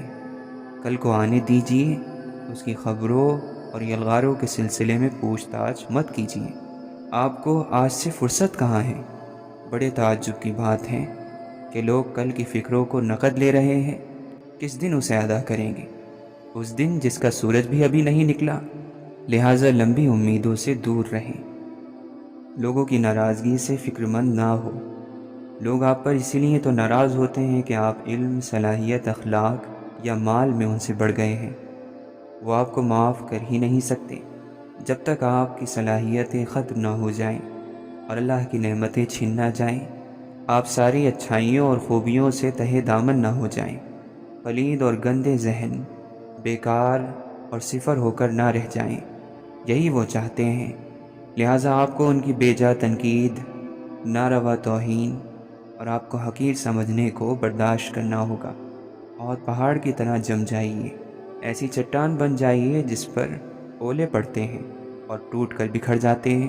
کل کو آنے دیجیے، اس کی خبروں اور یلغاروں کے سلسلے میں پوچھ تاچھ مت کیجیے۔ آپ کو آج سے فرصت کہاں ہے؟ بڑے تعجب کی بات ہے کہ لوگ کل کی فکروں کو نقد لے رہے ہیں، کس دن اسے ادا کریں گے؟ اس دن جس کا سورج بھی ابھی نہیں نکلا، لہٰذا لمبی امیدوں سے دور رہیں۔ لوگوں کی ناراضگی سے فکر مند نہ ہو۔ لوگ آپ پر اسی لیے تو ناراض ہوتے ہیں کہ آپ علم، صلاحیت، اخلاق یا مال میں ان سے بڑھ گئے ہیں۔ وہ آپ کو معاف کر ہی نہیں سکتے جب تک آپ کی صلاحیتیں ختم نہ ہو جائیں اور اللہ کی نعمتیں چھن نہ جائیں، آپ ساری اچھائیوں اور خوبیوں سے تہے دامن نہ ہو جائیں، پلید اور گندے ذہن، بیکار اور صفر ہو کر نہ رہ جائیں۔ یہی وہ چاہتے ہیں، لہٰذا آپ کو ان کی بے جا تنقید، ناروا توہین اور آپ کو حقیر سمجھنے کو برداشت کرنا ہوگا، اور پہاڑ کی طرح جم جائیے، ایسی چٹان بن جائیے جس پر اولے پڑتے ہیں اور ٹوٹ کر بکھر جاتے ہیں۔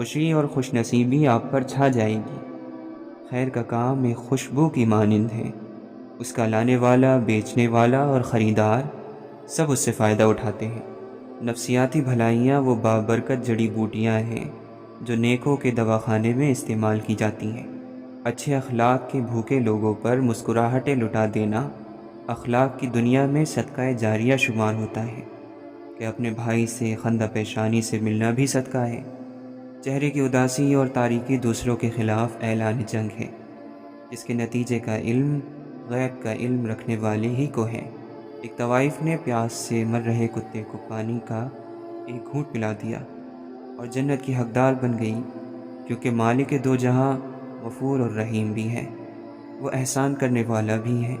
خوشی اور خوش نصیبی آپ پر چھا جائے گی۔ خیر کا کام ایک خوشبو کی مانند ہے، اس کا لانے والا، بیچنے والا اور خریدار سب اس سے فائدہ اٹھاتے ہیں۔ نفسیاتی بھلائیاں وہ بابرکت جڑی بوٹیاں ہیں جو نیکوں کے دواخانے میں استعمال کی جاتی ہیں۔ اچھے اخلاق کے بھوکے لوگوں پر مسکراہٹیں لٹا دینا اخلاق کی دنیا میں صدقہ جاریہ شمار ہوتا ہے کہ اپنے بھائی سے خندہ پیشانی سے ملنا بھی صدقہ ہے۔ چہرے کی اداسی اور تاریکی دوسروں کے خلاف اعلان جنگ ہے، جس کے نتیجے کا علم غیب کا علم رکھنے والے ہی کو ہے۔ ایک طوائف نے پیاس سے مر رہے کتے کو پانی کا ایک گھونٹ پلا دیا اور جنت کی حقدار بن گئی، کیونکہ مالک دو جہاں غفور اور رحیم بھی ہے، وہ احسان کرنے والا بھی ہے،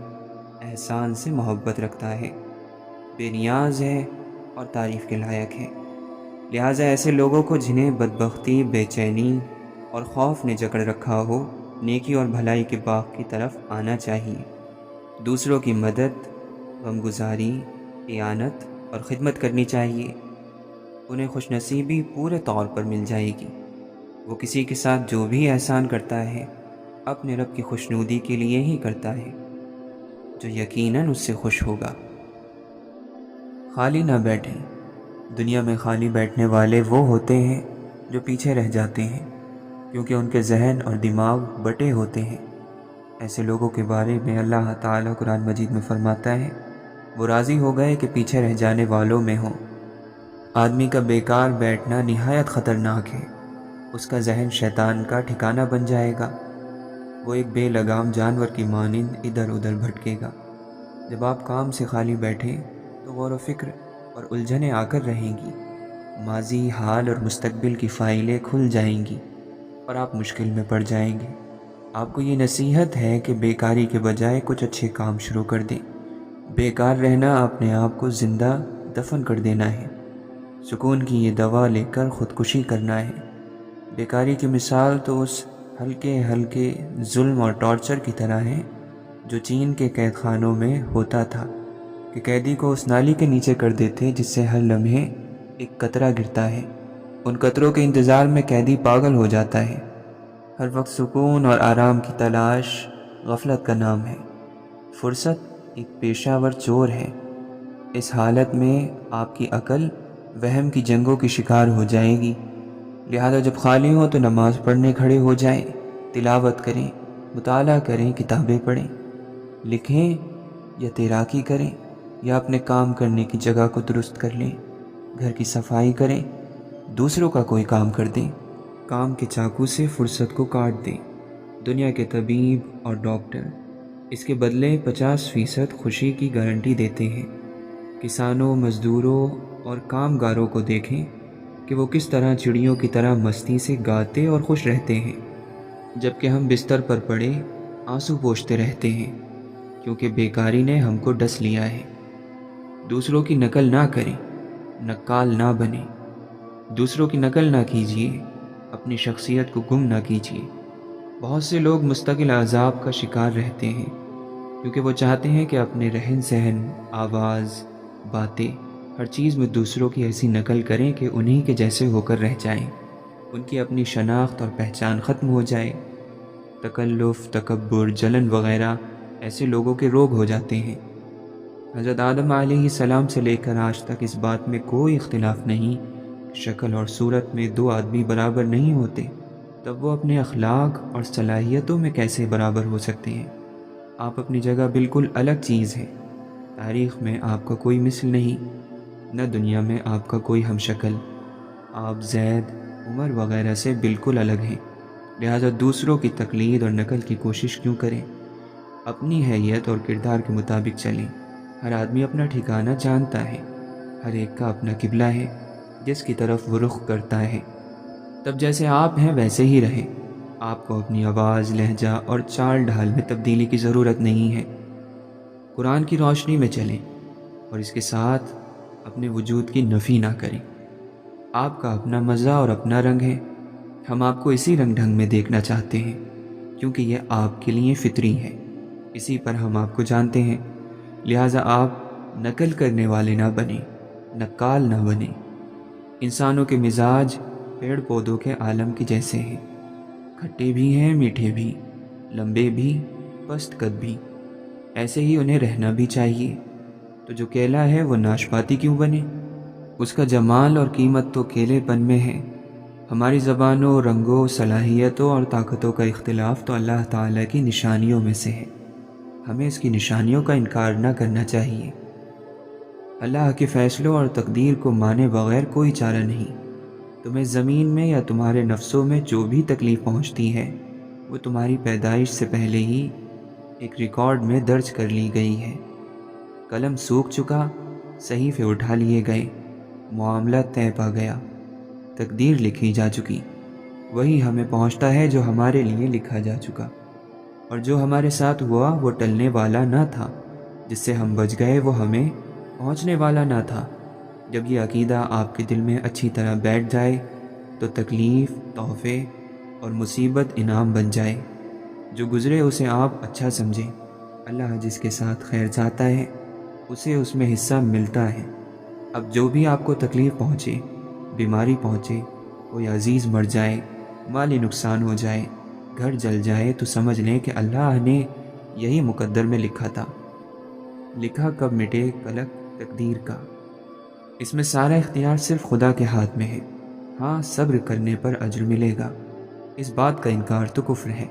احسان سے محبت رکھتا ہے، بے نیاز ہے اور تعریف کے لائق ہے۔ لہٰذا ایسے لوگوں کو جنہیں بدبختی، بے چینی اور خوف نے جکڑ رکھا ہو، نیکی اور بھلائی کے باغ کی طرف آنا چاہیے۔ دوسروں کی مدد، غمگزاری، اعانت اور خدمت کرنی چاہیے۔ انہیں خوش نصیبی پورے طور پر مل جائے گی۔ وہ کسی کے ساتھ جو بھی احسان کرتا ہے اپنے رب کی خوشنودی کے لیے ہی کرتا ہے، جو یقیناً اس سے خوش ہوگا۔ خالی نہ بیٹھیں۔ دنیا میں خالی بیٹھنے والے وہ ہوتے ہیں جو پیچھے رہ جاتے ہیں، کیونکہ ان کے ذہن اور دماغ بٹے ہوتے ہیں۔ ایسے لوگوں کے بارے میں اللہ تعالیٰ قرآن مجید میں فرماتا ہے، وہ راضی ہو گئے کہ پیچھے رہ جانے والوں میں ہوں۔ آدمی کا بیکار بیٹھنا نہایت خطرناک ہے۔ اس کا ذہن شیطان کا ٹھکانہ بن جائے گا۔ وہ ایک بے لگام جانور کی مانند ادھر ادھر بھٹکے گا۔ جب آپ کام سے خالی بیٹھیں تو غور و فکر اور الجھنیں آ کر رہیں گی۔ ماضی، حال اور مستقبل کی فائلیں کھل جائیں گی اور آپ مشکل میں پڑ جائیں گے۔ آپ کو یہ نصیحت ہے کہ بیکاری کے بجائے کچھ اچھے کام شروع کر دیں۔ بیکار رہنا اپنے آپ کو زندہ دفن کر دینا ہے۔ سکون کی یہ دوا لے کر خودکشی کرنا ہے۔ بیکاری کی مثال تو اس ہلکے ہلکے ظلم اور ٹارچر کی طرح ہے جو چین کے قید خانوں میں ہوتا تھا کہ قیدی کو اس نالی کے نیچے کر دیتے جس سے ہر لمحے ایک قطرہ گرتا ہے۔ ان قطروں کے انتظار میں قیدی پاگل ہو جاتا ہے۔ ہر وقت سکون اور آرام کی تلاش غفلت کا نام ہے۔ فرصت ایک پیشہ ور چور ہے۔ اس حالت میں آپ کی عقل وہم کی جنگوں کی شکار ہو جائے گی۔ لہذا جب خالی ہوں تو نماز پڑھنے کھڑے ہو جائیں، تلاوت کریں، مطالعہ کریں، کتابیں پڑھیں، لکھیں یا تیراکی کریں، یا اپنے کام کرنے کی جگہ کو درست کر لیں، گھر کی صفائی کریں، دوسروں کا کوئی کام کر دیں، کام کے چاقو سے فرصت کو کاٹ دیں۔ دنیا کے طبیب اور ڈاکٹر اس کے بدلے 50% خوشی کی گارنٹی دیتے ہیں۔ کسانوں، مزدوروں اور کامگاروں کو دیکھیں کہ وہ کس طرح چڑیوں کی طرح مستی سے گاتے اور خوش رہتے ہیں، جبکہ ہم بستر پر پڑے آنسو پوچھتے رہتے ہیں، کیونکہ بیکاری نے ہم کو ڈس لیا ہے۔ دوسروں کی نقل نہ کریں، نقال نہ بنیں۔ دوسروں کی نقل نہ کیجیے، اپنی شخصیت کو گم نہ کیجیے۔ بہت سے لوگ مستقل عذاب کا شکار رہتے ہیں، کیونکہ وہ چاہتے ہیں کہ اپنے رہن سہن، آواز، باتیں، ہر چیز میں دوسروں کی ایسی نقل کریں کہ انہی کے جیسے ہو کر رہ جائیں، ان کی اپنی شناخت اور پہچان ختم ہو جائے۔ تکلف، تکبر، جلن وغیرہ ایسے لوگوں کے روگ ہو جاتے ہیں۔ حضرت آدم علیہ السلام سے لے کر آج تک اس بات میں کوئی اختلاف نہیں کہ شکل اور صورت میں دو آدمی برابر نہیں ہوتے، تب وہ اپنے اخلاق اور صلاحیتوں میں کیسے برابر ہو سکتے ہیں؟ آپ اپنی جگہ بالکل الگ چیز ہیں۔ تاریخ میں آپ کا کوئی مثل نہیں، نہ دنیا میں آپ کا کوئی ہم شکل۔ آپ زید، عمر وغیرہ سے بالکل الگ ہیں۔ لہذا دوسروں کی تقلید اور نقل کی کوشش کیوں کریں؟ اپنی حیثیت اور کردار کے مطابق چلیں۔ ہر آدمی اپنا ٹھکانہ جانتا ہے، ہر ایک کا اپنا قبلہ ہے جس کی طرف وہ رخ کرتا ہے۔ تب جیسے آپ ہیں ویسے ہی رہیں۔ آپ کو اپنی آواز، لہجہ اور چال ڈھال میں تبدیلی کی ضرورت نہیں ہے۔ قرآن کی روشنی میں چلیں اور اس کے ساتھ اپنے وجود کی نفی نہ کریں۔ آپ کا اپنا مزہ اور اپنا رنگ ہے۔ ہم آپ کو اسی رنگ ڈھنگ میں دیکھنا چاہتے ہیں، کیونکہ یہ آپ کے لیے فطری ہے۔ اسی پر ہم آپ کو جانتے ہیں۔ لہٰذا آپ نقل کرنے والے نہ بنیں، نقال نہ بنیں۔ انسانوں کے مزاج پیڑ پودوں کے عالم کے جیسے ہیں، کھٹے بھی ہیں میٹھے بھی، لمبے بھی پست قد بھی، ایسے ہی انہیں رہنا بھی چاہیے۔ تو جو کیلا ہے وہ ناشپاتی کیوں بنے؟ اس کا جمال اور قیمت تو کیلے پن میں ہے۔ ہماری زبانوں، رنگوں، صلاحیتوں اور طاقتوں کا اختلاف تو اللہ تعالیٰ کی نشانیوں میں سے ہے، ہمیں اس کی نشانیوں کا انکار نہ کرنا چاہیے۔ اللہ کے فیصلوں اور تقدیر کو مانے بغیر کوئی چارہ نہیں۔ تمہیں زمین میں یا تمہارے نفسوں میں جو بھی تکلیف پہنچتی ہے وہ تمہاری پیدائش سے پہلے ہی ایک ریکارڈ میں درج کر لی گئی ہے۔ قلم سوکھ چکا، صحیفے اٹھا لیے گئے، معاملہ طے پا گیا، تقدیر لکھی جا چکی۔ وہی ہمیں پہنچتا ہے جو ہمارے لیے لکھا جا چکا، اور جو ہمارے ساتھ ہوا وہ ٹلنے والا نہ تھا، جس سے ہم بچ گئے وہ ہمیں پہنچنے والا نہ تھا۔ جب یہ عقیدہ آپ کے دل میں اچھی طرح بیٹھ جائے تو تکلیف تحفے اور مصیبت انعام بن جائے۔ جو گزرے اسے آپ اچھا سمجھیں۔ اللہ جس کے ساتھ خیر چاہتا ہے اسے اس میں حصہ ملتا ہے۔ اب جو بھی آپ کو تکلیف پہنچے، بیماری پہنچے، کوئی عزیز مر جائے، مالی نقصان ہو جائے، گھر جل جائے، تو سمجھ لیں کہ اللہ نے یہی مقدر میں لکھا تھا۔ لکھا کب مٹے قلق تقدیر کا۔ اس میں سارا اختیار صرف خدا کے ہاتھ میں ہے۔ ہاں، صبر کرنے پر اجر ملے گا، اس بات کا انکار تو کفر ہے۔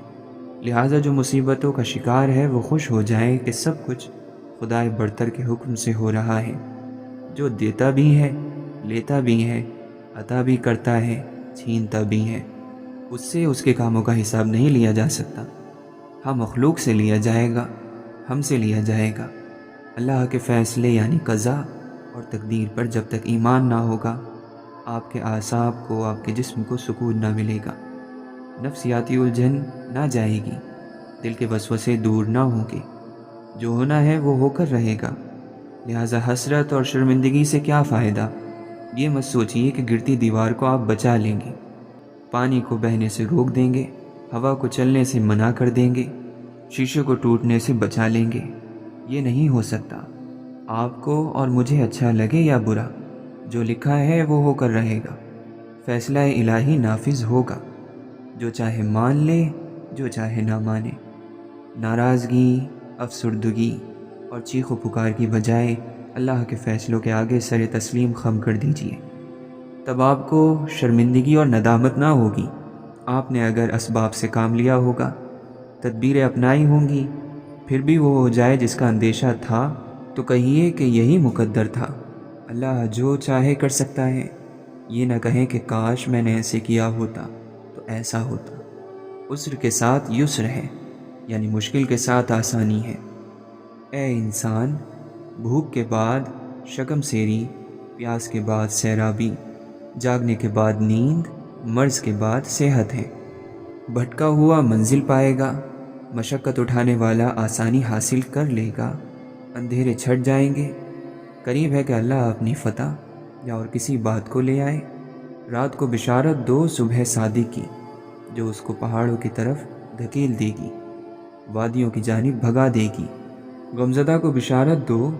لہٰذا جو مصیبتوں کا شکار ہے وہ خوش ہو جائے کہ سب کچھ خدائے برتر کے حکم سے ہو رہا ہے، جو دیتا بھی ہے، لیتا بھی ہے، عطا بھی کرتا ہے، چھینتا بھی ہے۔ اس سے اس کے کاموں کا حساب نہیں لیا جا سکتا۔ ہاں، مخلوق سے لیا جائے گا، ہم سے لیا جائے گا۔ اللہ کے فیصلے یعنی قضا اور تقدیر پر جب تک ایمان نہ ہوگا، آپ کے اعصاب کو، آپ کے جسم کو سکون نہ ملے گا، نفسیاتی الجھن نہ جائے گی، دل کے وسوسے دور نہ ہوں گے۔ جو ہونا ہے وہ ہو کر رہے گا، لہٰذا حسرت اور شرمندگی سے کیا فائدہ؟ یہ مت سوچئے کہ گرتی دیوار کو آپ بچا لیں گے، پانی کو بہنے سے روک دیں گے، ہوا کو چلنے سے منع کر دیں گے، شیشے کو ٹوٹنے سے بچا لیں گے۔ یہ نہیں ہو سکتا۔ آپ کو اور مجھے اچھا لگے یا برا، جو لکھا ہے وہ ہو کر رہے گا، فیصلہ الہی نافذ ہوگا، جو چاہے مان لے، جو چاہے نہ مانے۔ ناراضگی، افسردگی اور چیخ و پکار کی بجائے اللہ کے فیصلوں کے آگے سر تسلیم خم کر دیجیے، تب آپ کو شرمندگی اور ندامت نہ ہوگی۔ آپ نے اگر اسباب سے کام لیا ہوگا، تدبیریں اپنائی ہوں گی، پھر بھی وہ ہو جائے جس کا اندیشہ تھا، تو کہیے کہ یہی مقدر تھا۔ اللہ جو چاہے کر سکتا ہے۔ یہ نہ کہیں کہ کاش میں نے ایسے کیا ہوتا تو ایسا ہوتا۔ عسر کے ساتھ یسر ہے، یعنی مشکل کے ساتھ آسانی ہے۔ اے انسان، بھوک کے بعد شکم سیری، پیاس کے بعد سیرابی، جاگنے کے بعد نیند، مرض کے بعد صحت ہے۔ بھٹکا ہوا منزل پائے گا، مشقت اٹھانے والا آسانی حاصل کر لے گا، اندھیرے چھٹ جائیں گے۔ قریب ہے کہ اللہ اپنی فتح یا اور کسی بات کو لے آئے۔ رات کو بشارت دو صبح صادق کی، جو اس کو پہاڑوں کی طرف دھکیل دے گی، وادیوں کی جانب بھگا دے گی۔ غمزدہ کو بشارت دو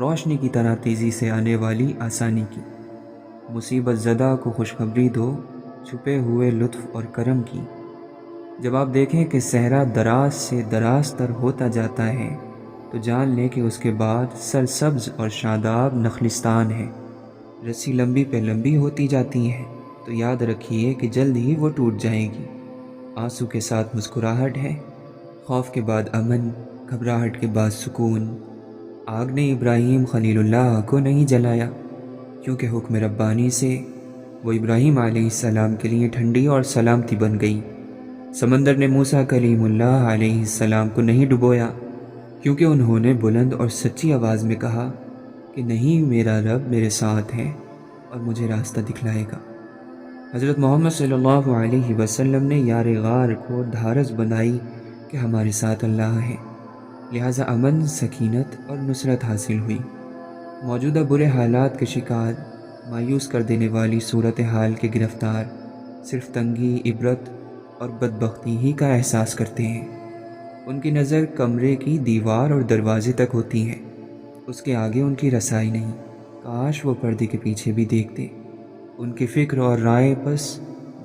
روشنی کی طرح تیزی سے آنے والی آسانی کی۔ مصیبت زدہ کو خوشخبری دو چھپے ہوئے لطف اور کرم کی۔ جب آپ دیکھیں کہ صحرا دراز سے دراز تر ہوتا جاتا ہے تو جان لیں کہ اس کے بعد سرسبز اور شاداب نخلستان ہے۔ رسی لمبی پہ لمبی ہوتی جاتی ہے تو یاد رکھیے کہ جلد ہی وہ ٹوٹ جائے گی۔ آنسو کے ساتھ مسکراہٹ ہے، خوف کے بعد امن، گھبراہٹ کے بعد سکون۔ آگ نے ابراہیم خلیل اللہ کو نہیں جلایا، کیونکہ حکم ربانی سے وہ ابراہیم علیہ السلام کے لیے ٹھنڈی اور سلامتی بن گئی۔ سمندر نے موسیٰ کلیم اللہ علیہ السلام کو نہیں ڈبویا، کیونکہ انہوں نے بلند اور سچی آواز میں کہا کہ نہیں، میرا رب میرے ساتھ ہے اور مجھے راستہ دکھلائے گا۔ حضرت محمد صلی اللہ علیہ وسلم نے یار غار کو دھارس بنائی کہ ہمارے ساتھ اللہ ہے، لہٰذا امن، سکینت اور نصرت حاصل ہوئی۔ موجودہ برے حالات کے شکار، مایوس کر دینے والی صورتحال کے گرفتار صرف تنگی، عبرت اور بدبختی ہی کا احساس کرتے ہیں۔ ان کی نظر کمرے کی دیوار اور دروازے تک ہوتی ہے، اس کے آگے ان کی رسائی نہیں۔ کاش وہ پردے کے پیچھے بھی دیکھتے۔ ان کی فکر اور رائے بس